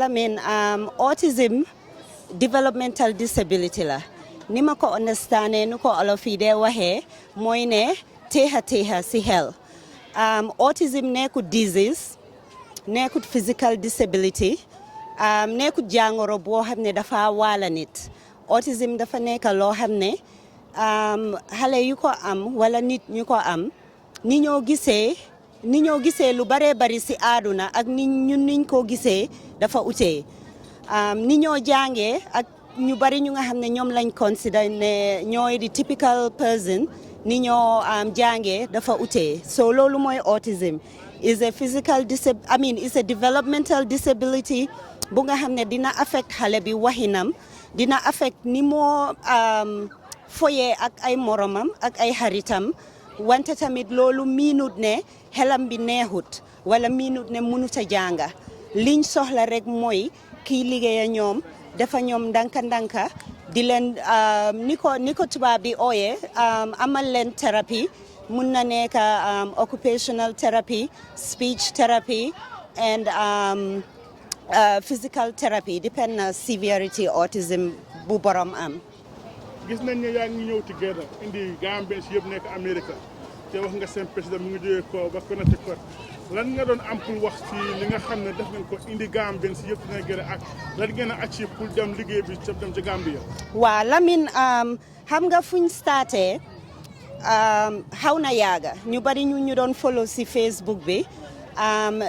Lamin, autism developmental disability la ni ma ko understandé nu ko olof yi dee waxee mooy ne teexa si xel autism nekkut disease nekkut physical disability nekkut jàngoro boo xam ne dafa waala nit autism dafa nekk loo xam ne xale yu ko am wala nit ñu ko am ni ñoo gisee lu baree bari si àdduna ak niñ ko gisee dafa utee ni ñoo jàngee ak ñu bari ñu nga xam ne ñoom lañ consider ne ñooy di typical person ni ñoo jàngee dafa utee so loolu mooy autism is a physical is a developmental disability bu nga xam ne dina affect xale bi waxinam dina affect ni moo foyee ak ay moromam ak ay xaritam wante tamit loolu miinut ne xelam bi neexut wala miinut ne mënut a jànga liñ soxla rek mooy kii liggéeya ñoom dafa ñoom ndanka di leen ni ko tubaab di ooyee amal leen thérapie mun na nekk occupational therapy speech therapy and physical therapy depend na severity autism bu borom am. gis nañ ne yaa ngi ñëw together indi Gambians yëpp nekk America te wax nga seen président mu ngi jógee ko ba Connecticut lan nga doon am pour wax ci li nga xam ne def nañ ko indi Gambians yëpp dina gën a ak lan ngeen a achieve pour dem liggéey bi dem ci Gambia. waaw Lamine xam nga fuñ starté xaw na yaaga ñu bari ñu doon follow si Facebook bi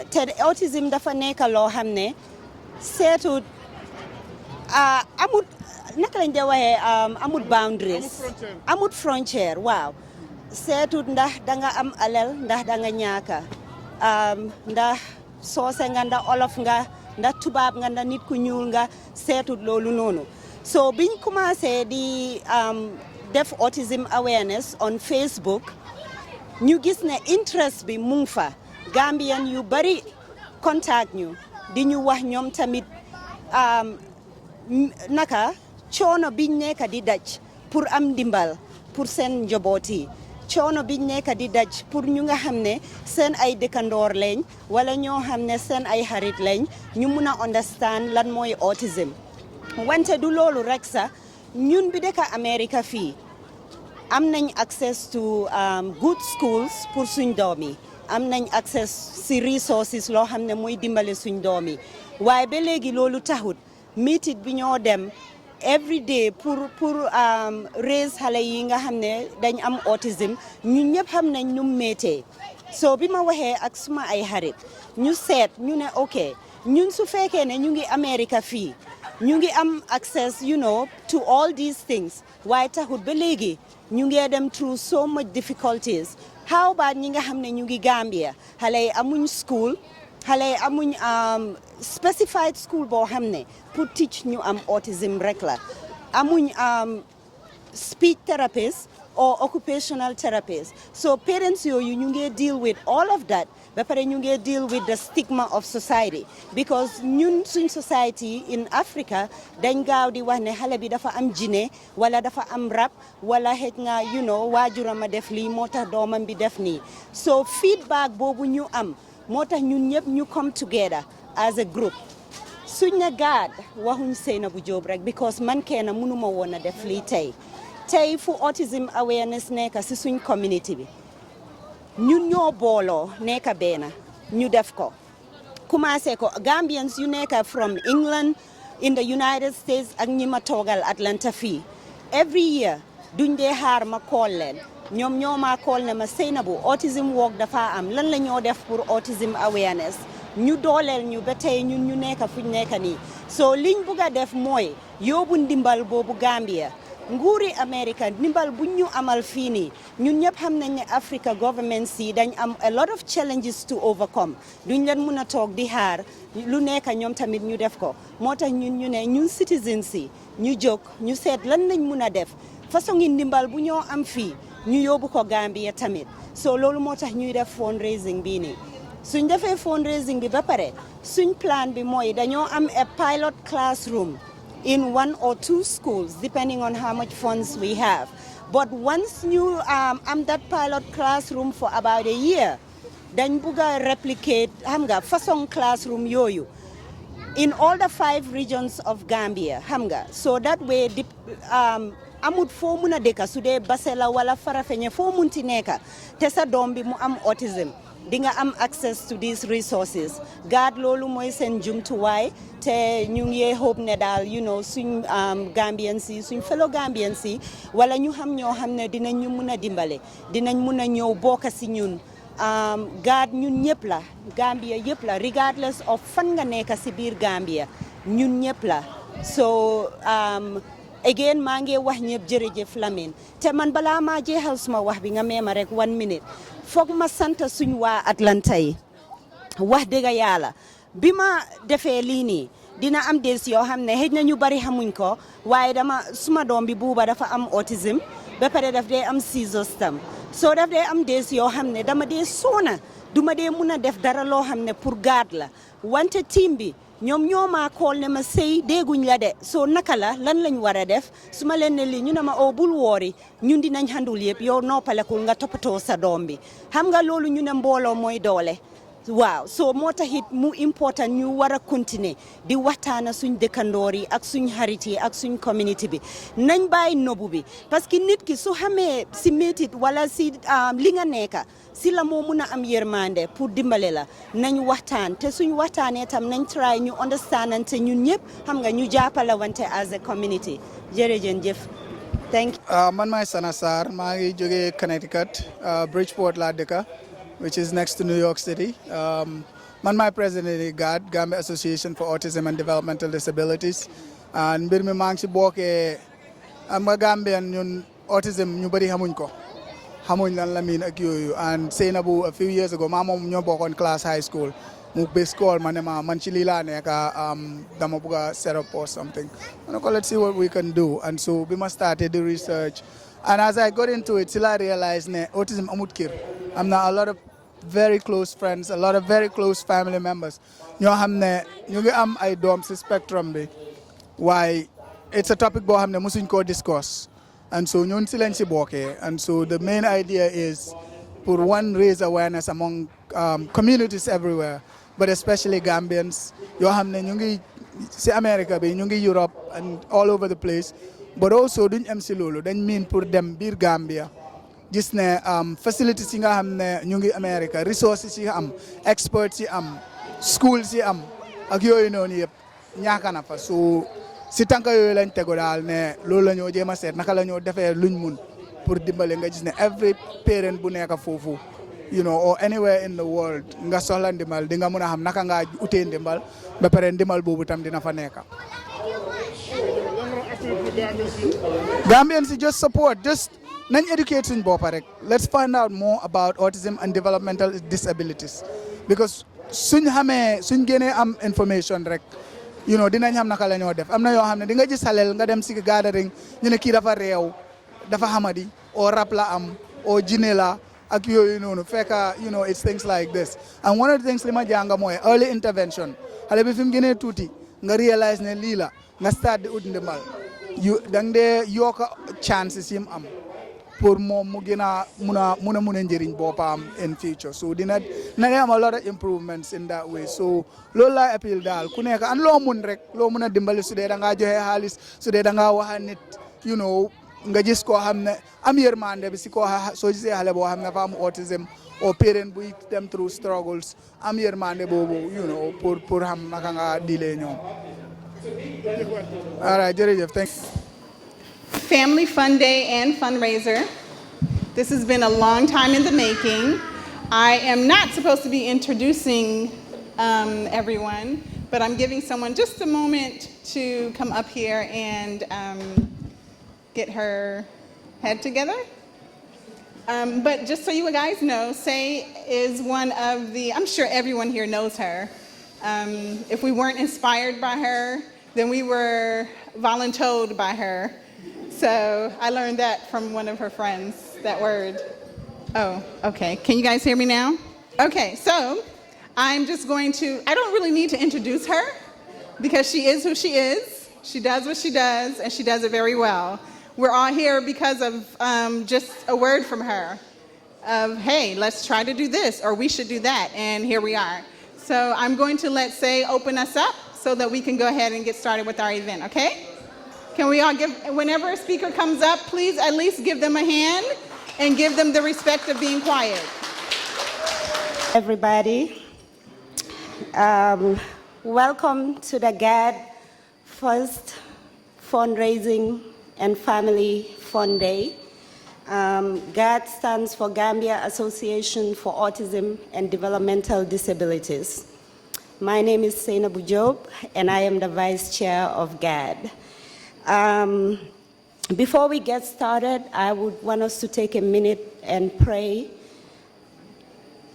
te autisme dafa nekk loo xam ne seetut amut naka lañ de waxee amut boundaries amut frontière waaw seetut ndax danga am alal ndax danga ñaaka ndax soose nga ndax olof nga ndax tubaab nga ndax nit ku ñuul nga seetut loolu noonu so biñ commencé di def autism awareness on Facebook ñu gis ne interest bi mu ngi fa Gambian yu bari contact ñu di ñu wax ñoom tamit naka coono biñ nekk di daj pour am ndimbal pour seen njaboot yi coono biñ nekk di daj pour ñu nga xam ne seen ay dëkkandoor lañ wala ñoo xam ne seen ay xarit lañ ñu mun a understand lan mooy autism wante du loolu rek sax ñun bi dëkk America fii am nañ access to good schools pour suñ doom yi am nañ access si resources loo xam ne mooy dimbale suñ doom yi waaye ba léegi loolu taxut meeting bi ñoo dem every day pour raise xale yi nga xam ne dañ am autism ñun ñëpp xam nañ ñu méttee so bi ma waxee ak suma ay xarit ñu seet ñu ne ok ñun su fekkee ne ñu ngi America fii ñu ngi am access to all these things waaye taxut ba léegi ñu ngi dem through so much difficulties how about ñi nga xam ne ñu ngi Gambia xale yi amuñ school xale yi amuñ specified school boo xam ne pour teach ñu am autism rek la amuñ speech therapist or occupational therapist so parents yooyu ñu ngi deal with all of that ba pare ñu ngi deal with the stigma of society because ñun suñ society in Africa dañ gaaw di wax ne xale bi dafa am jinne wala dafa am rab wala xëj na waajuram a def lii moo tax doomam bi def nii so feedback boobu ñu am moo tax ñun ñëpp ñu come together as a group suñ na GAADD waxuñ Sainabou Jobe rek because man kenn mënuma woon a def lii tey fu autism awareness nekk si suñ community bi ñun ñoo booloo nekk benn ñu def ko commencé ko Gambians yu nekk from England in the United States ak ñi ma toogal Atlanta fii every year duñ dee xaar ma call leen ñoom ñoo ma call ne ma Sainabou autism walk dafa am lan la ñoo def pour autism awareness ñu dooleel ñu ba tey ñun ñu nekk fuñ nekk nii so liñ bugg a def mooy yóbbu ndimbal boobu Gambia nguuri America ndimbal buñ ñu amal fii nii ñun ñëpp xam nañ ne Africa governments yi dañ am a lot of challenges to overcome duñ leen mun a toog di xaar lu nekk ñoom tamit ñu def ko moo tax ñu ne ñun citizens yi ñu jóg ñu seet lan lañ mun a def façon ngi ndimbal bu ñoo am fii ñu yóbbu ko Gambia tamit so loolu moo tax ñuy def fundraising bii nii suñ defee fundraising bi ba pare suñ plan bi mooy dañoo am a pilot classroom in 1 or 2 schools depending on how much funds we have but once you am that pilot classroom for about a year dañ bugg a replicate xam nga façon classroom yooyu in all the 5 regions of Gambia xam nga so that way amut foo mun a dëkka su dee Basela wala Farafenni foo munti nekka te sa doom bi mu am autism di nga am access to these resources GAADD loolu mooy seen jumtuwaay te ñu ngi hope ne daal suñ Gambians yi suñ fellow Gambians yi wala ñu xam ñoo xam ne dinañ ñu mun a dimbale dinañ mun a ñëw bokk si ñun GAADD ñun ñëpp la Gambia yëpp la regardless of fan nga nekk si biir Gambia ñun ñëpp la so again maa ngi wax ñëpp jërëjëf Lamine te man balaa maa jeexal suma wax bi nga meema rek 1 minute foog ma sant suñ waa Atlanta yi wax dëgg yàlla bi ma defee lii nii dina am des yoo xam ne xëj na ñu bari xamuñ ko waaye suma doom bi buuba dafa am autism ba pare daf dee am seizures tam soo daf dee am des yoo xam ne dama dee soona duma dee mun a def dara loo xam ne pour GAADD la wante team bi ñoom ñoo maa kool ne ma sëy dégguñ la de soo naka la lan lañ war a def su ma leen ne lii ñu ne ma bul woori ñun dinañ handul yëpp yow noppalekul nga toppatoo sa doom bi xam nga loolu ñu ne mbooloo mooy doole waaw so moo taxit mu important ñu war a continuer di waxtaana suñ dëkkandoor yi ak suñ xarit yi ak suñ community bi nañ bàyyi nobu bi parce que nit ki su xamee si métit wala si li nga nekka si la moo mun a am yërmande pour dimbale la nañ waxtaan te suñ waxtaanee tam nañ try ñu understandante ñun ñëpp xam nga ñu jàppale wante as a community jërëjëf thank you. Man maay Sana Sarr maa ngi jógee Connecticut Bridgeport laa dëkka which is next to New York City. Man maay president of GAADD, Gambia Association for Autism and Developmental Disabilities. And mbir mi maa ngi si bokkee am nga Gambian ñun autism ñu bëri xamuñ ko xamuñ lan la miin ak yooyu and Seynabou a few years ago maa moom ñoo bokkoon class high school mu bés call ma ne ma man ci lii laa nekk dama bëgg a set up or something ma ne ko let's see what we can do and so bi ma started the research and as I got into it till I realized ne autism amut kër am na a lot of very close friends a lot of very close family members ñoo xam ne ñu ngi am ay doom si spectrum bi waaye it's a topic boo xam ne musuñ koo discuss and so ñun si lañ si bokkee and so the main idea is for one raise awareness among communities everywhere but especially Gambians yoo xam ne ñu ngi si America bi ñu ngi Europe and all over the place but also duñ am si loolu dañ miin pour dem biir Gambia gis ne facilities yi nga xam ne ñu ngi America resources yi am experts yi am schools yi am ak yooyu noonu yëpp ñaaka na fa so si tànka yooyu lañ tego daal ne loolu la ñoo jéem a seet naka la ñoo defee luñ mun pour dimbale nga gis ne every parent bu nekk foofu or anywhere in the world nga soxla ndimbal di nga mun a xam naka nga utee ndimbal ba pare ndimbal boobu tam dina fa nekk. Gambians just support nañ educate suñ boppa rek let's find out more about autism and developmental disabilities because suñ génnee am information rek dinañ xam naka la ñoo def am na yoo xam ne di nga gis xaleel nga dem si gathering ñu ne kii dafa réew dafa xamadi o rap la am o jine la ak yooyu noonu fekka it's things like this and one of the things li ma jàng mooy early intervention xale bi fi mu gënee tuuti nga realize ne lii la nga start di ut ndimbal dang dee yokka chances yim am pour moom mu gën a mun a njëriñ boppam in future so dina am a lot of improvements in that way so loolu laay appeal daal ku nekk an loo mun rek loo mun a dimbali su dee da ngaa joxe xaalis su dee da ngaa wax nit nga gis koo xam ne am yërmande bi si koo soo gisee xale boo xam ne dafa am autism or parent buy dem through struggles am yërmande boobu pour xam naka nga dilee ñoom. All right, jërëjëf, thanks. Family Fun Day and Fundraiser. This has been a long time in the making. I am not supposed to be introducing everyone, but I'm giving someone just a moment to come up here and get her head together. But just so you guys know, Say is one of the, I'm sure everyone here knows her. If we weren't inspired by her, then we were voluntold by her. So I learned that from one of her friends, that word. Oh, okay. Can you guys hear me now? Okay, so I'm just going to, I don't really need to introduce her because she is who she is. She does what she does, and she does it very well. We're all here because of just a word from her of, hey, let's try to do this, or we should do that, and here we are. So I'm going to let Say open us up. so that we can go ahead and get started with our event, okay? Can we all give, whenever a speaker comes up, please at least give them a hand and give them the respect of being quiet. Everybody, welcome to the GAADD First Fundraising and Family Fun Day. GAADD stands for Gambia Association for Autism and Developmental Disabilities. My name is Seinabu Job, and I am the Vice Chair of GAADD. Before we get started, I would want us to take a minute and pray.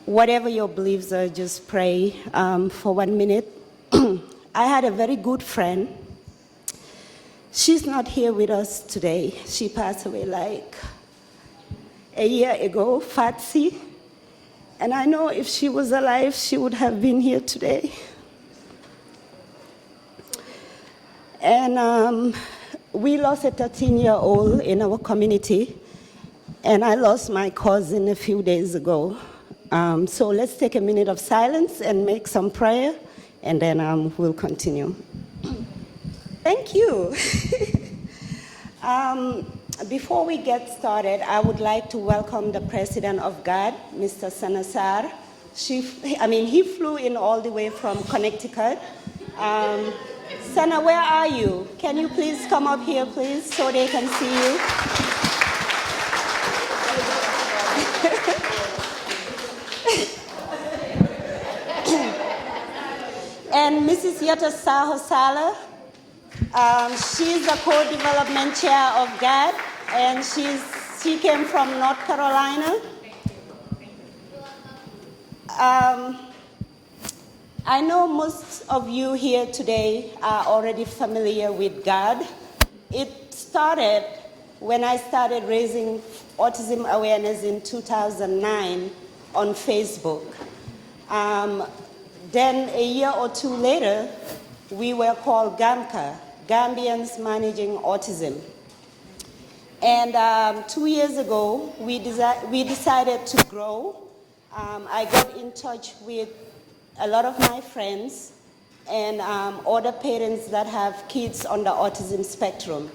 Whatever your beliefs are, just pray for 1 minute. I had a very good friend. She's not here with us today. She passed away like a year ago, Fatsi. And I know if she was alive, she would have been here today. And we lost a 13-year-old in our community. And I lost my cousin a few days ago. So let's take a minute of silence and make some prayer, and then we'll continue. Thank you. Before we get started, I would like to welcome the president of GAADD, Mr. Sanasar. He flew in all the way from Connecticut. Sana, where are you? Can you please come up here, please, so they can see you? And Mrs. Yata Saho-Sala, she's the co-development chair of GAADD, and she came from North Carolina. I know most of you here today are already familiar with GAADD. It started when I started raising autism awareness in 2009 on Facebook. Then a year or two later, we were called GAMCA, Gambians Managing Autism. And 2 years ago, we decided to grow. I got in touch with a lot of my friends and other parents that have kids on the autism spectrum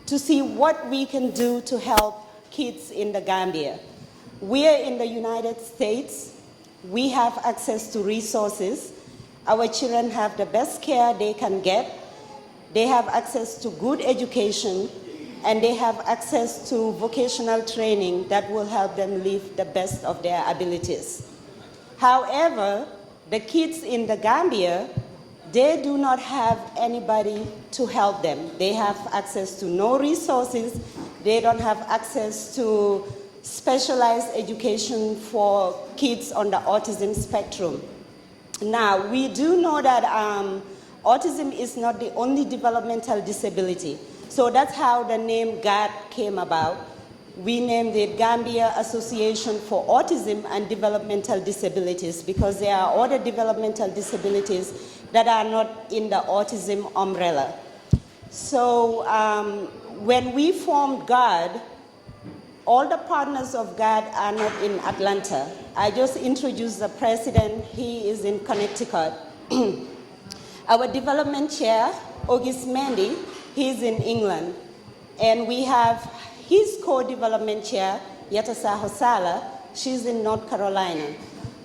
to see what we can do to help kids in the Gambia. We're in the United States. We have access to resources. Our children have the best care they can get. They have access to good education, and they have access to vocational training that will help them live the best of their abilities. However, the kids in the Gambia, they do not have anybody to help them. They have access to no resources. They don't have access to specialized education for kids on the autism spectrum. Now, we do know that autism is not the only developmental disability. So that's how the name GAADD came about. We named it Gambia Association for Autism and Developmental Disabilities because there are other developmental disabilities that are not in the autism umbrella. So when we formed GAADD, all the partners of GAADD are not in Atlanta. I just introduced the president. He is in Connecticut. Our development chair, August Mendy, he's in England. And we have his co-development chair, Yata Saho-Sala, she's in North Carolina.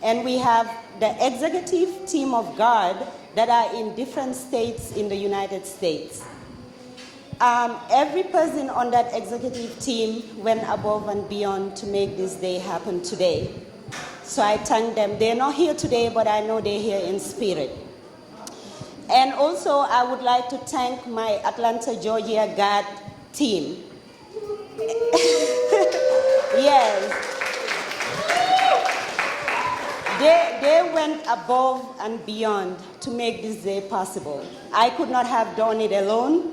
And we have the executive team of GAADD that are in different states in the United States. Every person on that executive team went above and beyond to make this day happen today. So I thank them. They're not here today, but I know they're here in spirit. And also, I would like to thank my Atlanta, Georgia GAADD team. Yes. They went above and beyond to make this day possible. I could not have done it alone.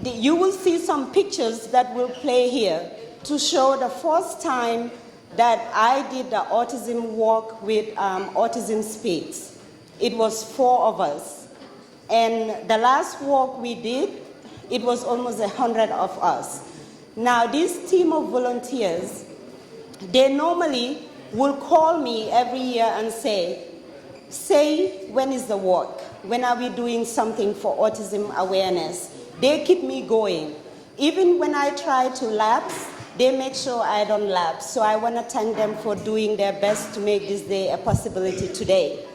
You will see some pictures that will play here to show the first time that I did the autism walk with Autism Speaks. It was 4 of us. And the last walk we did, it was almost 100 of us. Now, this team of volunteers, they normally will call me every year and say, when is the walk? when are we doing something for autism awareness? They keep me going. Even when I try to lapse, they make sure I don't lapse. So I want to thank them for doing their best to make this day a possibility today.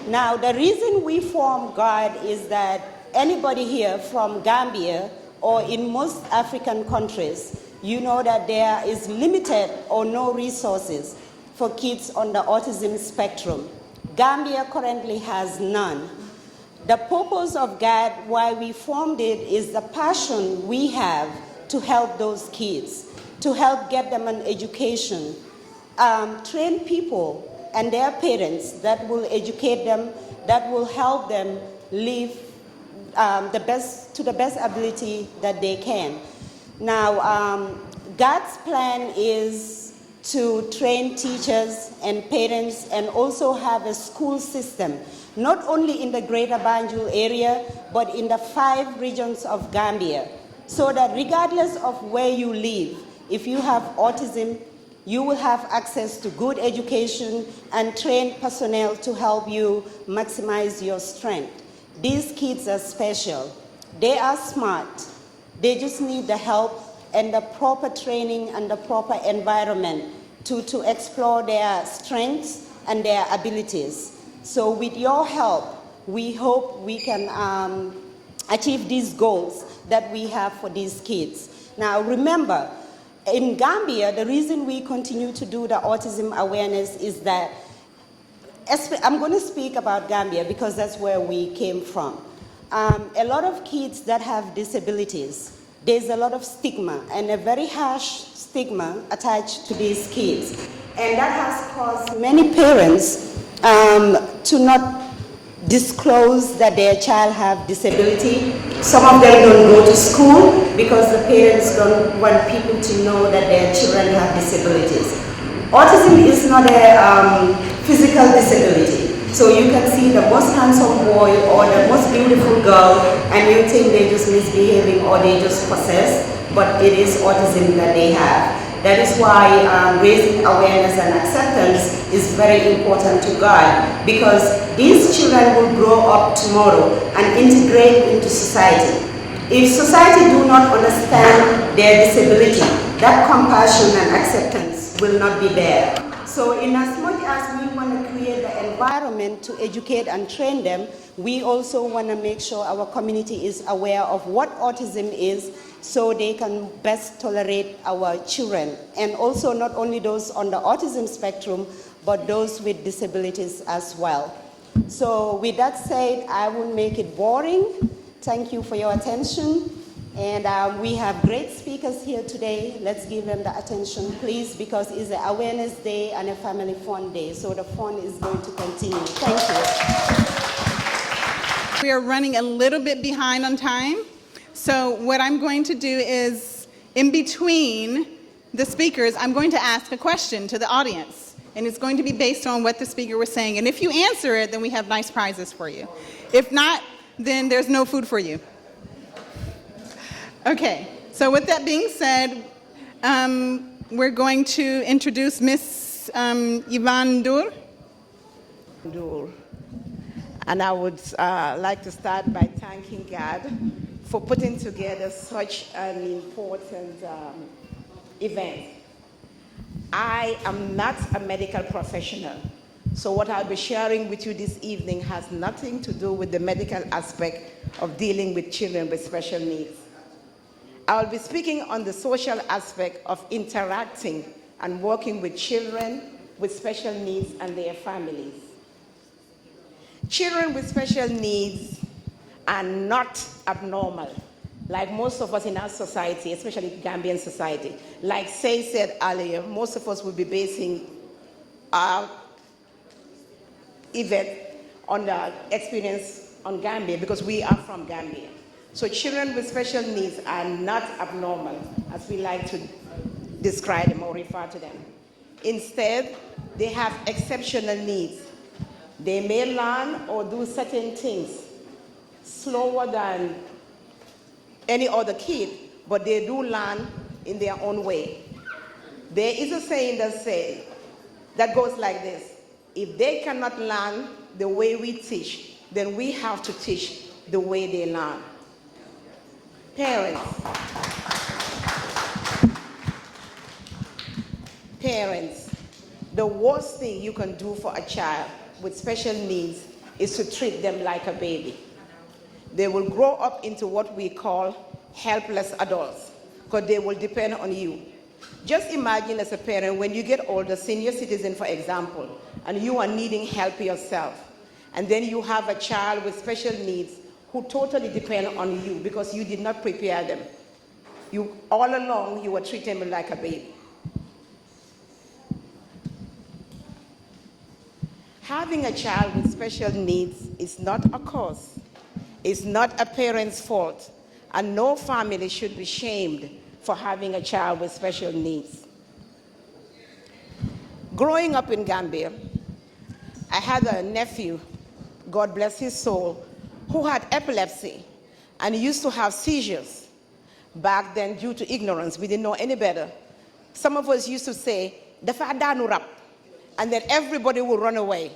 Now, the reason we formed GAADD is that anybody here from Gambia or in most African countries, you know that there is limited or no resources for kids on the autism spectrum. Gambia currently has none. The purpose of GAADD, why we formed it, is the passion we have to help those kids, to help get them an education, train people and their parents that will educate them, that will help them live to the best ability that they can. Now, GAADD's plan is to train teachers and parents and also have a school system, not only in the Greater Banjul area, but in the 5 regions of Gambia, so that regardless of where you live, if you have autism, you will have access to good education and trained personnel to help you maximize your strength. These kids are special. They are smart. They just need the help and the proper training and the proper environment to explore their strengths and their abilities. So with your help, we hope we can achieve these goals that we have for these kids. Now remember, in Gambia, the reason we continue to do the autism awareness is that, I'm going to speak about Gambia because that's where we came from. A lot of kids that have disabilities, there's a lot of stigma and a very harsh stigma attached to these kids. And that has caused many parents to not disclose that their child have disability. Some of them don't go to school because the parents don't want people to know that their children have disabilities. Autism is not a physical disability. So you can see the most handsome boy or the most beautiful girl and you think they're just misbehaving or they just possess, but it is autism that they have. That is why raising awareness and acceptance is very important to GAADD, because these children will grow up tomorrow and integrate into society. If society do not understand their disability, that compassion and acceptance will not be there. So in as much as we want to create the environment to educate and train them, we also want to make sure our community is aware of what autism is so they can best tolerate our children. And also not only those on the autism spectrum, but those with disabilities as well. So with that said, I won't make it boring. Thank you for your attention. And we have great speakers here today. Let's give them the attention, please, because it's an awareness day and a family fun day. So the fun is going to continue. Thank you. We are running a little bit behind on time. So what I'm going to do is, in between the speakers, I'm going to ask a question to the audience. And it's going to be based on what the speaker was saying. And if you answer it, then we have nice prizes for you. If not, then there's no food for you. Okay, so with that being said, we're going to introduce Miss Yvonne Dur. And I would like to start by thanking GAADD for putting together such an important event. I am not a medical professional, so what I'll be sharing with you this evening has nothing to do with the medical aspect of dealing with children with special needs. I will be speaking on the social aspect of interacting and working with children with special needs and their families. Children with special needs are not abnormal, like most of us in our society, especially Gambian society. Like Say said earlier, most of us will be basing our event on the experience on Gambia because we are from Gambia. So children with special needs are not abnormal, as we like to describe them or refer to them. Instead, they have exceptional needs. They may learn or do certain things slower than any other kid, but they do learn in their own way. There is a saying that goes like this: if they cannot learn the way we teach, then we have to teach the way they learn. Parents, the worst thing you can do for a child with special needs is to treat them like a baby. They will grow up into what we call helpless adults because they will depend on you. Just imagine as a parent, when you get older, senior citizen for example, and you are needing help yourself, and then you have a child with special needs who totally depend on you because you did not prepare them. All along, you were treating them like a baby. Having a child with special needs is not a cause. It's not a parent's fault, and no family should be shamed for having a child with special needs. Growing up in Gambia, I had a nephew, God bless his soul, who had epilepsy and used to have seizures. Back then, due to ignorance, we didn't know any better. Some of us used to say, "Dafa danu rap," and then everybody would run away.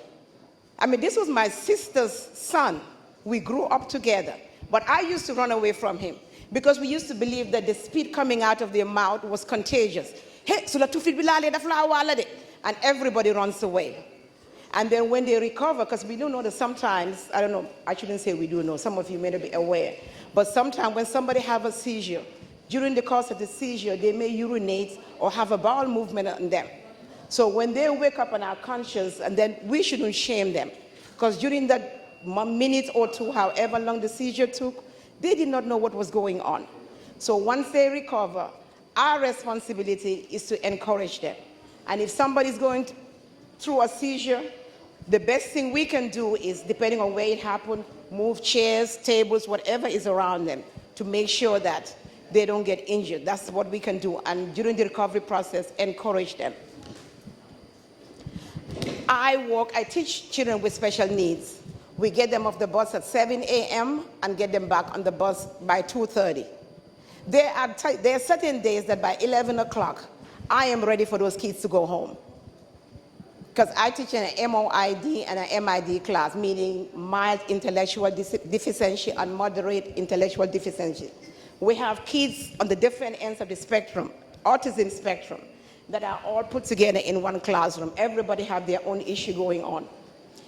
I mean, this was my sister's son. We grew up together, but I used to run away from him because we used to believe that the spit coming out of their mouth was contagious. Hey, and everybody runs away. And then when they recover, because we do know that sometimes, I don't know, I shouldn't say we do know, some of you may not be aware, but sometimes when somebody have a seizure, during the course of the seizure, they may urinate or have a bowel movement on them. So when they wake up and are conscious, and then we shouldn't shame them, because during that minute or two, however long the seizure took, they did not know what was going on. So once they recover, our responsibility is to encourage them. And if somebody's going through a seizure, the best thing we can do is, depending on where it happened, move chairs, tables, whatever is around them to make sure that they don't get injured. That's what we can do. And during the recovery process, encourage them. I teach children with special needs. We get them off the bus at 7 a.m. and get them back on the bus by 2:30. There are certain days that by 11 o'clock, I am ready for those kids to go home. Because I teach in an MOID and an MID class, meaning mild intellectual deficiency and moderate intellectual deficiency. We have kids on the different ends of the spectrum, autism spectrum, that are all put together in one classroom. Everybody have their own issue going on.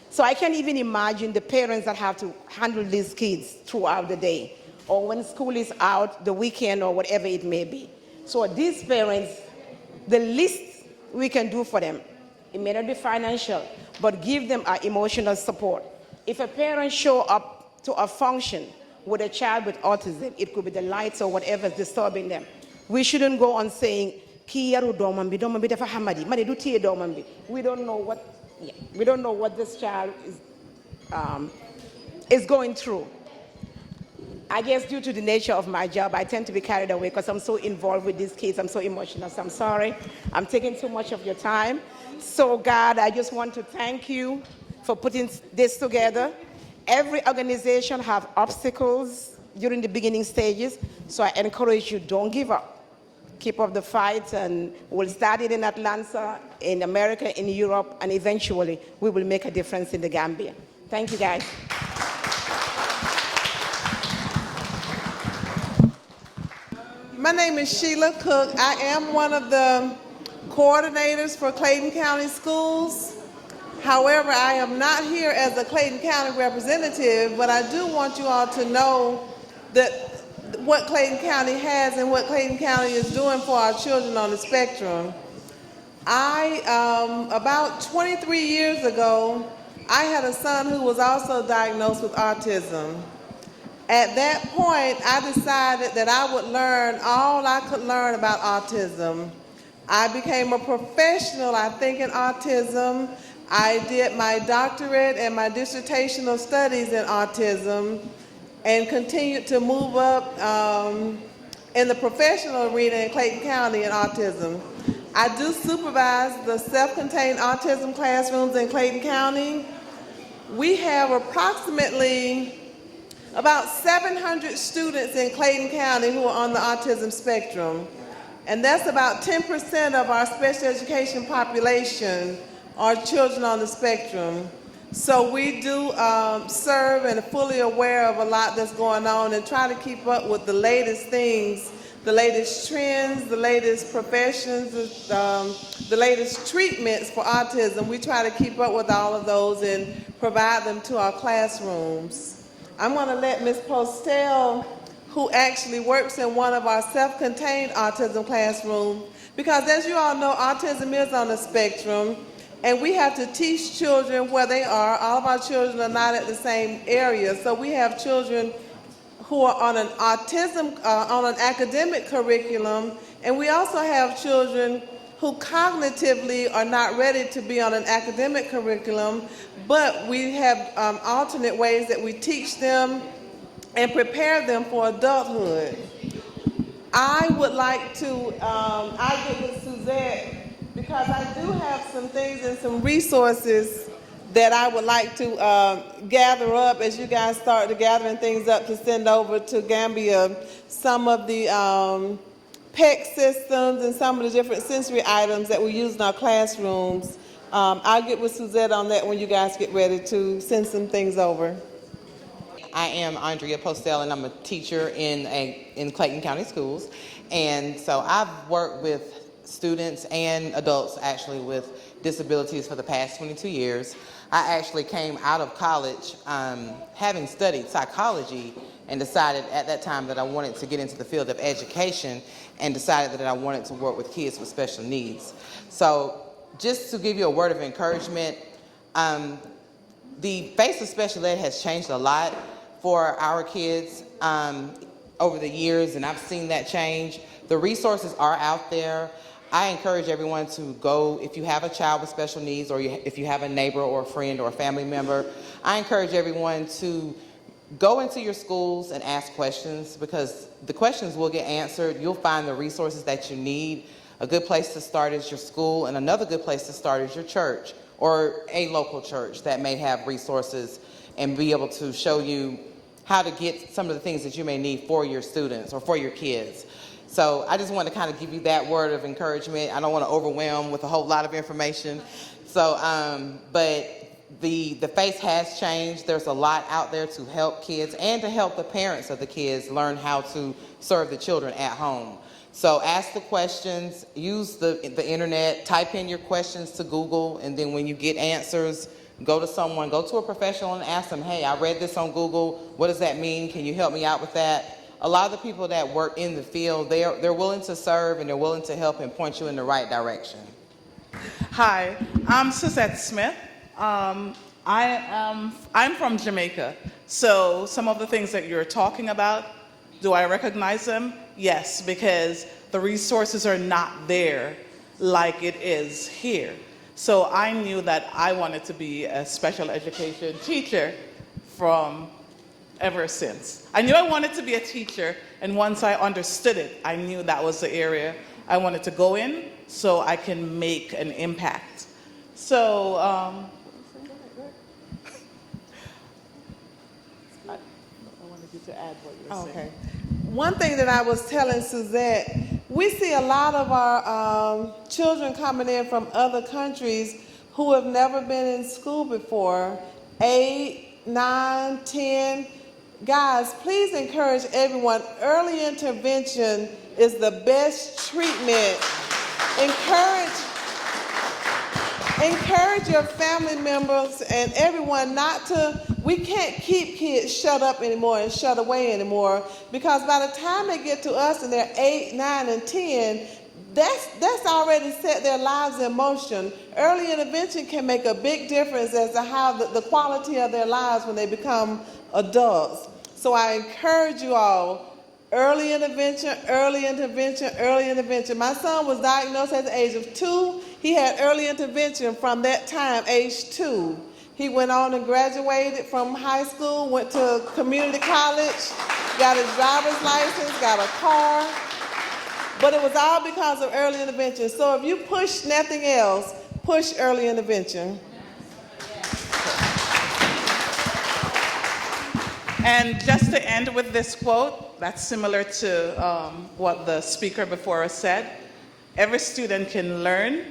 So I can't even imagine the parents that have to handle these kids throughout the day, or when school is out, the weekend, or whatever it may be. So these parents, the least we can do for them, it may not be financial, but give them our emotional support. If a parent show up to a function with a child with autism, it could be the lights or whatever is disturbing them. We shouldn't go on saying, we don't know what this child is going through. I guess due to the nature of my job, I tend to be carried away because I'm so involved with these kids. I'm so emotional. So I'm sorry. I'm taking too much of your time. So God, I just want to thank you for putting this together. Every organization have obstacles during the beginning stages. So I encourage you, don't give up. Keep up the fight, and we'll start it in Atlanta, in America, in Europe, and eventually we will make a difference in the Gambia. Thank you, guys. My name is Sheila Cook. I am one of the coordinators for Clayton County Schools. However, I am not here as a Clayton County representative, but I do want you all to know that what Clayton County has and what Clayton County is doing for our children on the spectrum. About 23 years ago, I had a son who was also diagnosed with autism. At that point, I decided that I would learn all I could learn about autism. I became a professional, I think, in autism. I did my doctorate and my dissertational studies in autism, and continued to move up in the professional arena in Clayton County in autism. I do supervise the self-contained autism classrooms in Clayton County. We have approximately about 700 students in Clayton County who are on the autism spectrum. And that's about 10% of our special education population are children on the spectrum. So we do serve and are fully aware of a lot that's going on and try to keep up with the latest things, the latest trends, the latest professions, the latest treatments for autism. We try to keep up with all of those and provide them to our classrooms. I'm going to let Ms. Postel, who actually works in one of our self-contained autism classrooms, because as you all know, autism is on the spectrum, and we have to teach children where they are. All of our children are not at the same area, so we have children who are on an autism, on an academic curriculum, and we also have children who cognitively are not ready to be on an academic curriculum, but we have alternate ways that we teach them and prepare them for adulthood. I would like to, I get with Suzette, because I do have some things and some resources that I would like to gather up as you guys start to gathering things up to send over to Gambia, some of the PEC systems and some of the different sensory items that we use in our classrooms. I'll get with Suzette on that when you guys get ready to send some things over. I am Andrea Postel, and I'm a teacher in Clayton County Schools. And so I've worked with students and adults actually with disabilities for the past 22 years. I actually came out of college having studied psychology and decided at that time that I wanted to get into the field of education and decided that I wanted to work with kids with special needs. So just to give you a word of encouragement, the face of special ed has changed a lot for our kids over the years, and I've seen that change. The resources are out there. I encourage everyone to go, if you have a child with special needs, or if you have a neighbor or a friend or a family member, I encourage everyone to go into your schools and ask questions, because the questions will get answered. You'll find the resources that you need. A good place to start is your school, and another good place to start is your church or a local church that may have resources and be able to show you how to get some of the things that you may need for your students or for your kids. So I just want to kind of give you that word of encouragement. I don't want to overwhelm with a whole lot of information. So, but the face has changed. There's a lot out there to help kids and to help the parents of the kids learn how to serve the children at home. So ask the questions, use the internet, type in your questions to Google, and then when you get answers, go to someone, go to a professional and ask them, hey, I read this on Google. What does that mean? Can you help me out with that? A lot of the people that work in the field, they're willing to serve and they're willing to help and point you in the right direction. Hi, I'm Suzette Smith. I'm from Jamaica, so some of the things that you're talking about, do I recognize them? Yes, because the resources are not there like it is here. So I knew that I wanted to be a special education teacher from ever since. I knew I wanted to be a teacher, and once I understood it, I knew that was the area I wanted to go in so I can make an impact. So, I wanted you to add what you were saying. Okay. One thing that I was telling Suzette, we see a lot of our children coming in from other countries who have never been in school before, 8, 9, 10. Guys, please encourage everyone. Early intervention is the best treatment. Encourage your family members and everyone not to, we can't keep kids shut up anymore and shut away anymore, because by the time they get to us and they're 8, 9, and 10, that's already set their lives in motion. Early intervention can make a big difference as to how the quality of their lives when they become adults. So I encourage you all, early intervention, early intervention, early intervention. My son was diagnosed at the age of 2. He had early intervention from that time, age 2. He went on and graduated from high school, went to community college, got his driver's license, got a car. But it was all because of early intervention. So if you push nothing else, push early intervention. And just to end with this quote, that's similar to what the speaker before us said. Every student can learn,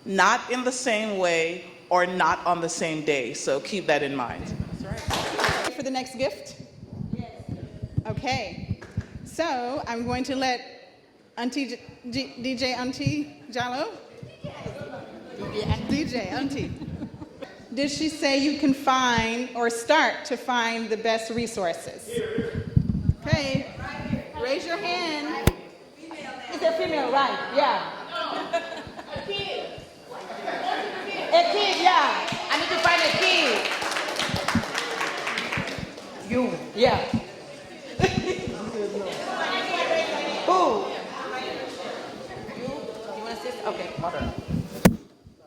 not in the same way or not on the same day. So keep that in mind. For the next gift? Yes. Okay. So I'm going to let Auntie DJ Auntie Jallo? DJ Auntie. Did she say you can find or start to find the best resources? Okay. Raise your hand. It's a female, right? Yeah. A kid. A kid, yeah. I need to find a kid. You, yeah. Who? You want to sit? Okay, hold on.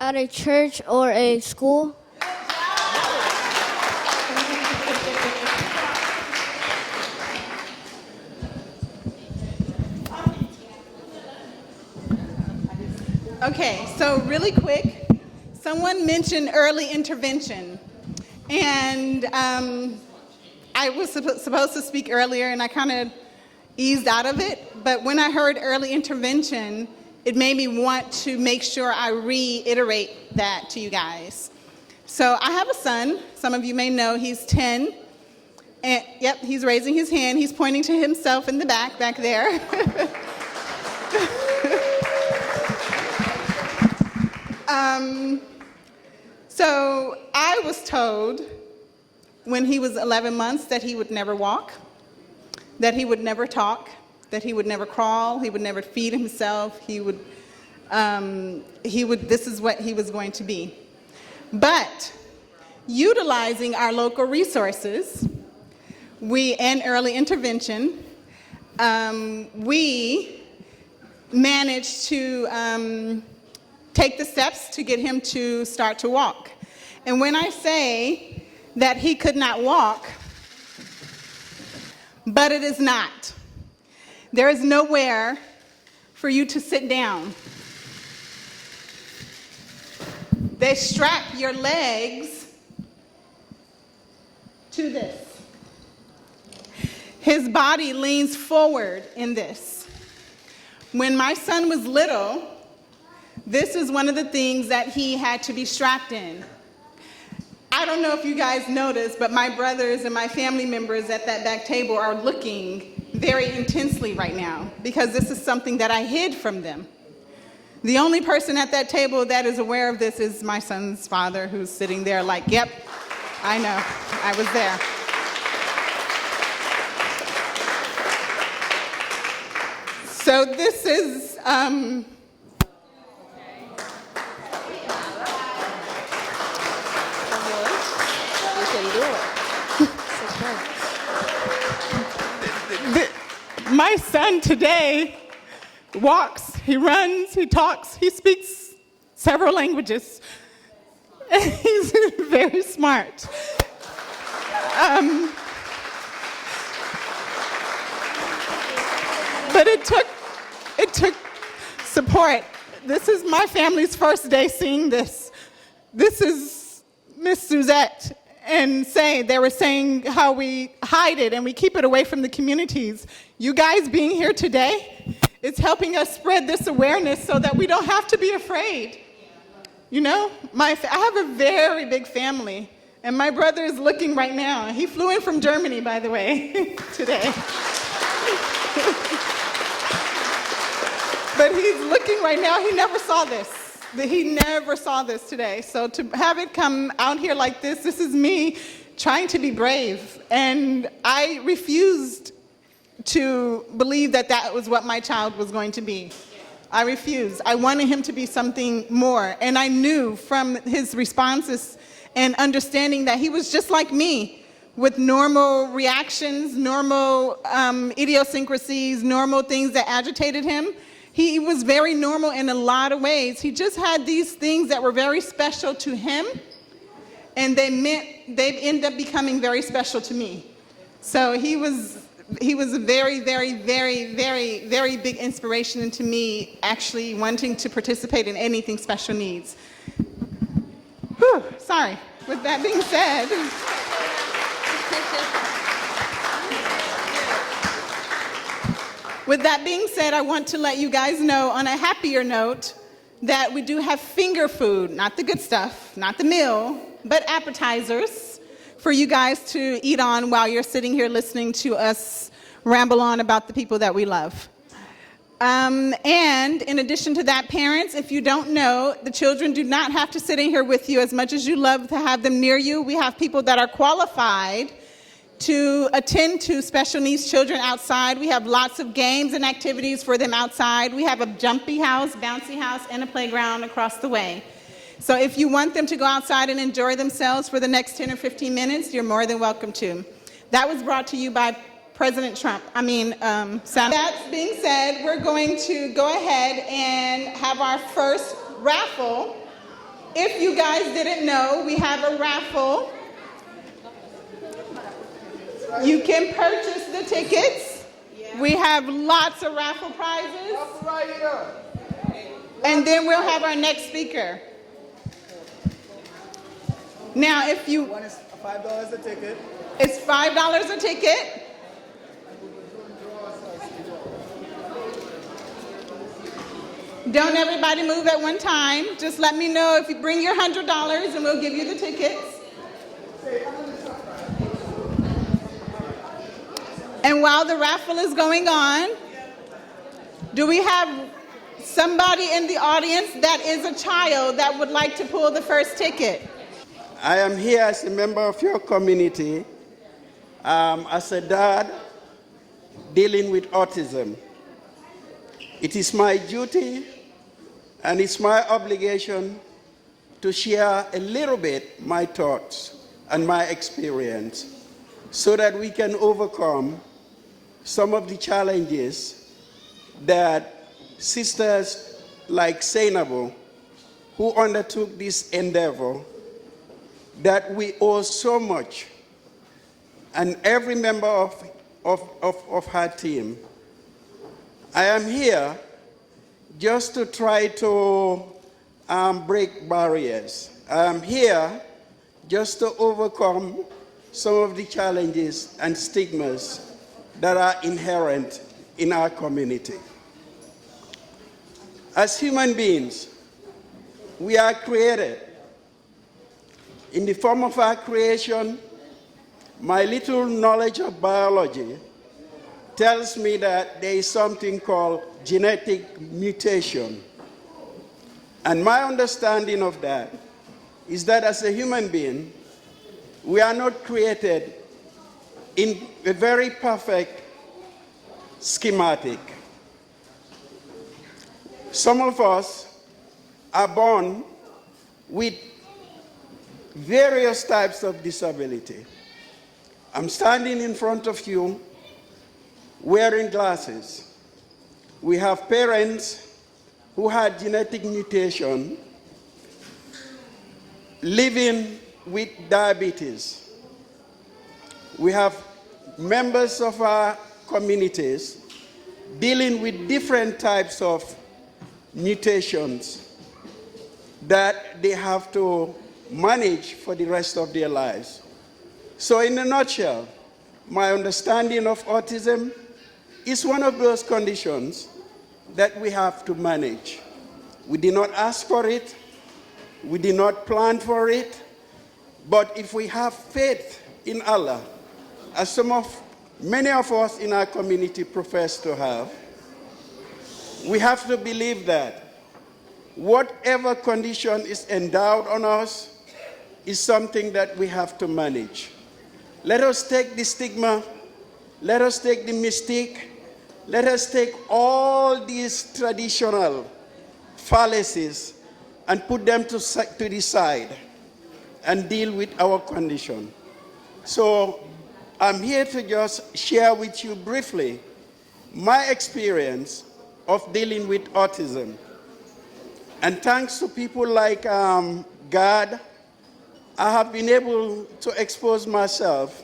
At a church or a school? Okay, so really quick, someone mentioned early intervention. And I was supposed to speak earlier and I kind of eased out of it. But when I heard early intervention, it made me want to make sure I reiterate that to you guys. So I have a son. Some of you may know he's 10. And yep, he's raising his hand. He's pointing to himself in the back there. So I was told when he was 11 months that he would never walk, that he would never talk, that he would never crawl, he would never feed himself, this is what he was going to be. But utilizing our local resources, and early intervention, we managed to take the steps to get him to start to walk. And when I say that he could not walk, but it is not. There is nowhere for you to sit down. They strap your legs to this. His body leans forward in this. When my son was little, this is one of the things that he had to be strapped in. I don't know if you guys noticed, but my brothers and my family members at that back table are looking very intensely right now because this is something that I hid from them. The only person at that table that is aware of this is my son's father, who's sitting there like, yep, I know, I was there. So this is, my son today walks, he runs, he talks, he speaks several languages. He's very smart. But it took support. This is my family's first day seeing this. This is Miss Suzette. And they were saying how we hide it and we keep it away from the communities. You guys being here today, it's helping us spread this awareness so that we don't have to be afraid. You know, I have a very big family, and my brother is looking right now. He flew in from Germany, by the way, today. But he's looking right now. He never saw this. He never saw this today. So to have it come out here like this is me trying to be brave. And I refused to believe that that was what my child was going to be. I refused. I wanted him to be something more. And I knew from his responses and understanding that he was just like me, with normal reactions, normal idiosyncrasies, normal things that agitated him. He was very normal in a lot of ways. He just had these things that were very special to him, and they've ended up becoming very special to me. So he was a very, very, very, very, very big inspiration to me, actually wanting to participate in anything special needs. Whew, sorry. With that being said, I want to let you guys know on a happier note that we do have finger food, not the good stuff, not the meal, but appetizers for you guys to eat on while you're sitting here listening to us ramble on about the people that we love. And in addition to that, parents, if you don't know, the children do not have to sit in here with you as much as you love to have them near you. We have people that are qualified to attend to special needs children outside. We have lots of games and activities for them outside. We have a jumpy house, bouncy house, and a playground across the way. So if you want them to go outside and enjoy themselves for the next 10 or 15 minutes, you're more than welcome to. That was brought to you by President Trump. That being said, we're going to go ahead and have our first raffle. If you guys didn't know, we have a raffle. You can purchase the tickets. We have lots of raffle prizes. And then we'll have our next speaker. Now, if you... One is $5 a ticket. It's $5 a ticket. Don't everybody move at one time. Just let me know if you bring your $100 and we'll give you the tickets. And while the raffle is going on, do we have somebody in the audience that is a child that would like to pull the first ticket? I am here as a member of your community, as a dad dealing with autism. It is my duty and it's my obligation to share a little bit my thoughts and my experience so that we can overcome some of the challenges that sisters like Zainabu, who undertook this endeavor, that we owe so much, and every member of her team. I am here just to try to break barriers. I am here just to overcome some of the challenges and stigmas that are inherent in our community. As human beings, we are created. In the form of our creation, my little knowledge of biology tells me that there is something called genetic mutation. And my understanding of that is that as a human being, we are not created in a very perfect schematic. Some of us are born with various types of disability. I'm standing in front of you wearing glasses. We have parents who had genetic mutation living with diabetes. We have members of our communities dealing with different types of mutations that they have to manage for the rest of their lives. So in a nutshell, my understanding of autism is one of those conditions that we have to manage. We did not ask for it, we did not plan for it, but if we have faith in Allah, as many of us in our community profess to have, we have to believe that whatever condition is endowed on us is something that we have to manage. Let us take the stigma, let us take the mystique, let us take all these traditional fallacies and put them to the side and deal with our condition. So I'm here to just share with you briefly my experience of dealing with autism. And thanks to people like GAADD, I have been able to expose myself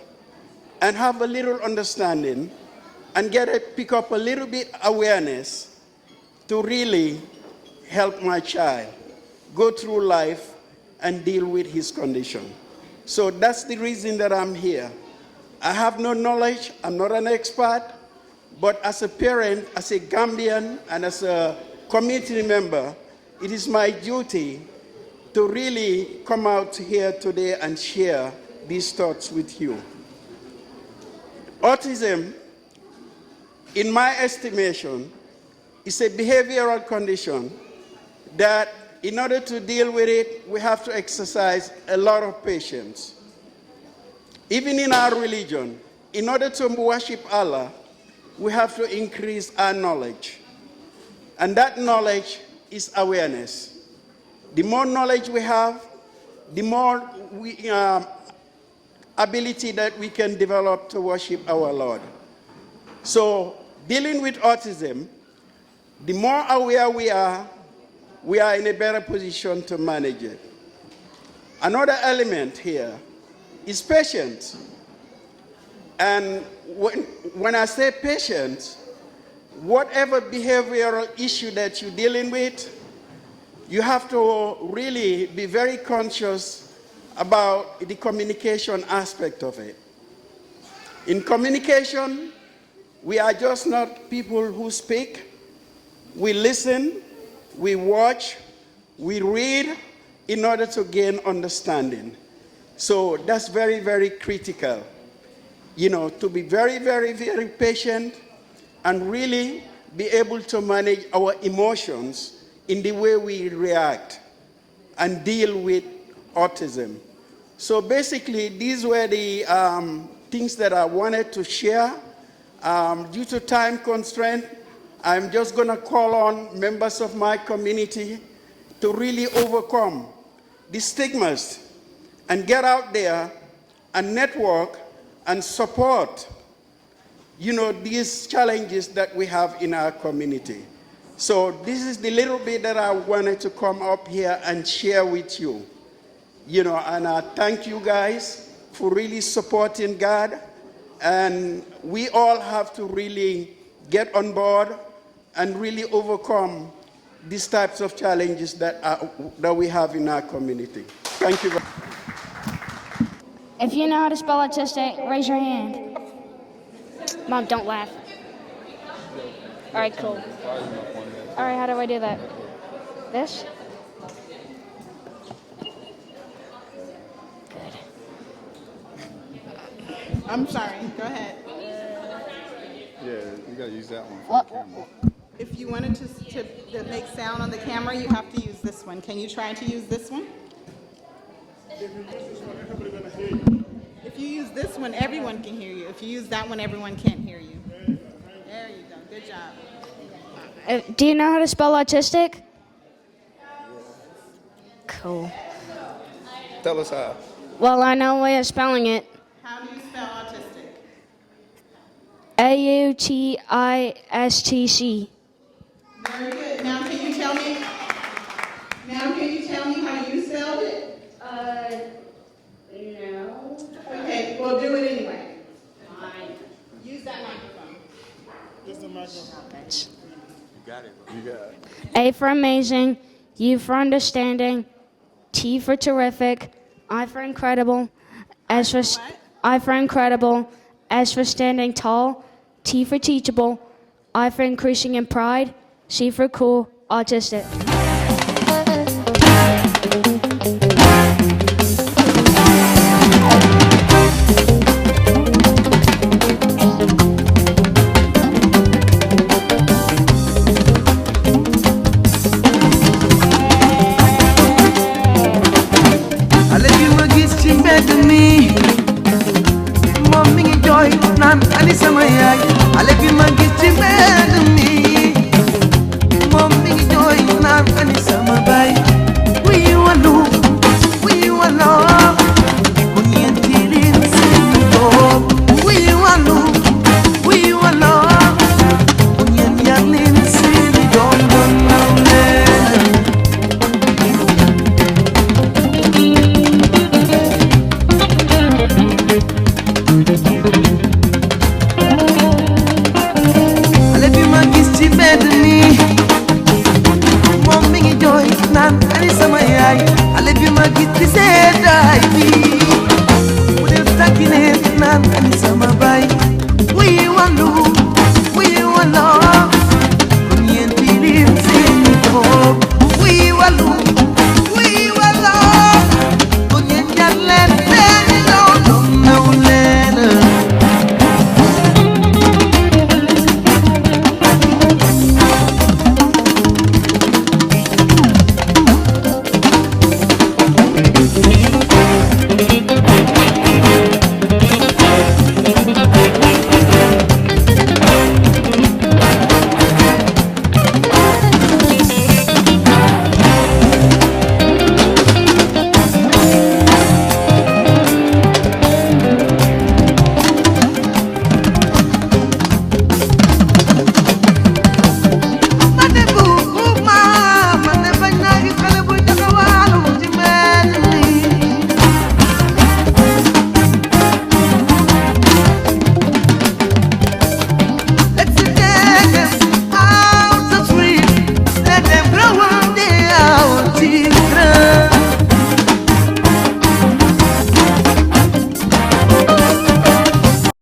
and have a little understanding and pick up a little bit awareness to really help my child go through life and deal with his condition. So that's the reason that I'm here. I have no knowledge, I'm not an expert, but as a parent, as a Gambian, and as a community member, it is my duty to really come out here today and share these thoughts with you. Autism, in my estimation, is a behavioral condition that in order to deal with it, we have to exercise a lot of patience. Even in our religion, in order to worship Allah, we have to increase our knowledge. And that knowledge is awareness. The more knowledge we have, the more ability that we can develop to worship our Lord. So, dealing with autism, the more aware we are in a better position to manage it. Another element here is patience. And when I say patience, whatever behavioral issue that you're dealing with, you have to really be very conscious about the communication aspect of it. In communication, we are just not people who speak. We listen, we watch, we read in order to gain understanding. So that's very, very critical. You know, to be very, very, very patient and really be able to manage our emotions in the way we react and deal with autism. So basically, these were the things that I wanted to share. Due to time constraint, I'm just going to call on members of my community to really overcome the stigmas and get out there and network and support, you know, these challenges that we have in our community. So this is the little bit that I wanted to come up here and share with you. You know, and I thank you guys for really supporting GAADD. And we all have to really get on board and really overcome these types of challenges that we have in our community. Thank you. If you know how to spell autistic, raise your hand. Mom, don't laugh. All right, cool. All right, how do I do that? This? Good. I'm sorry, go ahead. Yeah, you gotta use that one for What? the camera. If you wanted to make sound on the camera, you have to use this one. Can you try to use this one? If you use this one, everyone can hear you. If you use that one, everyone can't hear you. There you go. Good job. Do you know how to spell autistic? Cool. Tell us how. Well, I know a way of spelling it. How do you spell autistic? AUTISTC. Very good. Now can you tell me how you spelled it? No. Okay, well do it anyway. Fine. Use that microphone. Use the microphone. You got it. You got it. A for amazing, U for understanding, T for terrific, I for incredible, S for I for incredible, S for standing tall, T for teachable, I for increasing in pride, C for cool, autistic.